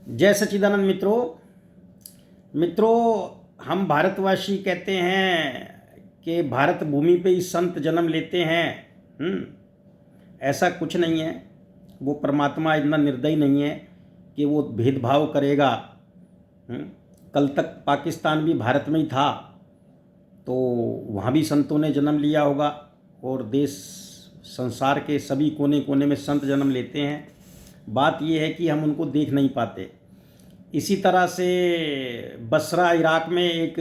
जय सच्चिदानंद मित्रों, हम भारतवासी कहते हैं कि भारत भूमि पे ही संत जन्म लेते हैं। ऐसा कुछ नहीं है। वो परमात्मा इतना निर्दयी नहीं है कि वो भेदभाव करेगा। कल तक पाकिस्तान भी भारत में ही था, तो वहाँ भी संतों ने जन्म लिया होगा, और देश संसार के सभी कोने कोने में संत जन्म लेते हैं। बात यह है कि हम उनको देख नहीं पाते। इसी तरह से बसरा इराक़ में एक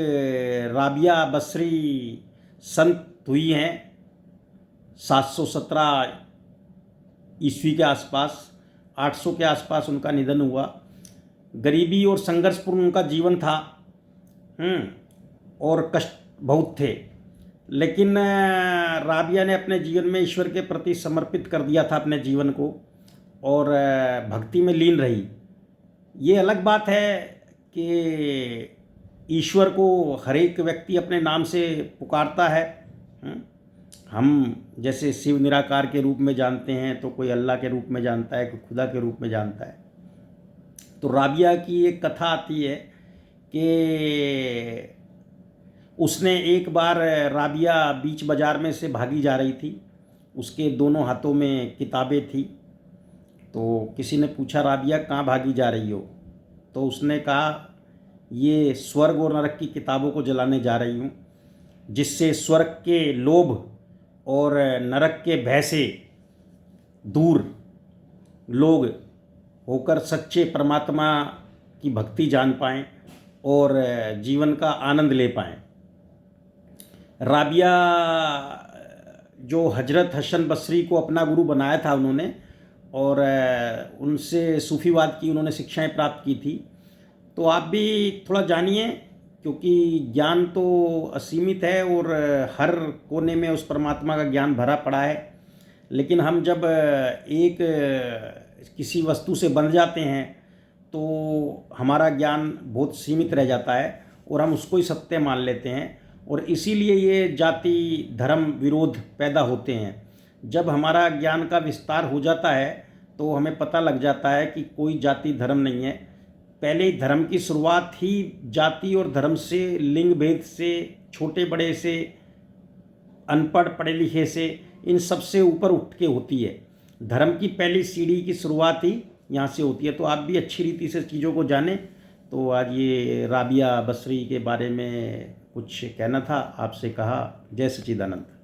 राबिया बसरी संत हुई हैं 717 ईस्वी के आसपास, 800 के आसपास उनका निधन हुआ। गरीबी और संघर्षपूर्ण उनका जीवन था, और कष्ट बहुत थे, लेकिन राबिया ने अपने जीवन में ईश्वर के प्रति समर्पित कर दिया था अपने जीवन को, और भक्ति में लीन रही। ये अलग बात है कि ईश्वर को हर एक व्यक्ति अपने नाम से पुकारता है। हम जैसे शिव निराकार के रूप में जानते हैं, तो कोई अल्लाह के रूप में जानता है, कोई खुदा के रूप में जानता है। तो राबिया की एक कथा आती है कि उसने एक बार, राबिया बीच बाज़ार में से भागी जा रही थी, उसके दोनों हाथों में किताबें थी। तो किसी ने पूछा, राबिया कहाँ भागी जा रही हो? तो उसने कहा, ये स्वर्ग और नरक की किताबों को जलाने जा रही हूँ, जिससे स्वर्ग के लोभ और नरक के भय से दूर लोग होकर सच्चे परमात्मा की भक्ति जान पाएँ और जीवन का आनंद ले पाएँ। राबिया जो हजरत हसन बसरी को अपना गुरु बनाया था उन्होंने, और उनसे सूफीवाद की उन्होंने शिक्षाएं प्राप्त की थी। तो आप भी थोड़ा जानिए, क्योंकि ज्ञान तो असीमित है और हर कोने में उस परमात्मा का ज्ञान भरा पड़ा है। लेकिन हम जब एक किसी वस्तु से बंध जाते हैं तो हमारा ज्ञान बहुत सीमित रह जाता है और हम उसको ही सत्य मान लेते हैं, और इसीलिए ये जाति धर्म विरोध पैदा होते हैं। जब हमारा ज्ञान का विस्तार हो जाता है तो हमें पता लग जाता है कि कोई जाति धर्म नहीं है। पहले ही धर्म की शुरुआत ही जाति और धर्म से, लिंग भेद से, छोटे बड़े से, अनपढ़ पढ़े लिखे से, इन सब से ऊपर उठ के होती है। धर्म की पहली सीढ़ी की शुरुआत ही यहाँ से होती है। तो आप भी अच्छी रीति से चीज़ों को जानें। तो आज ये राबिया बसरी के बारे में कुछ कहना था, आपसे कहा। जय सच्चिदानंद।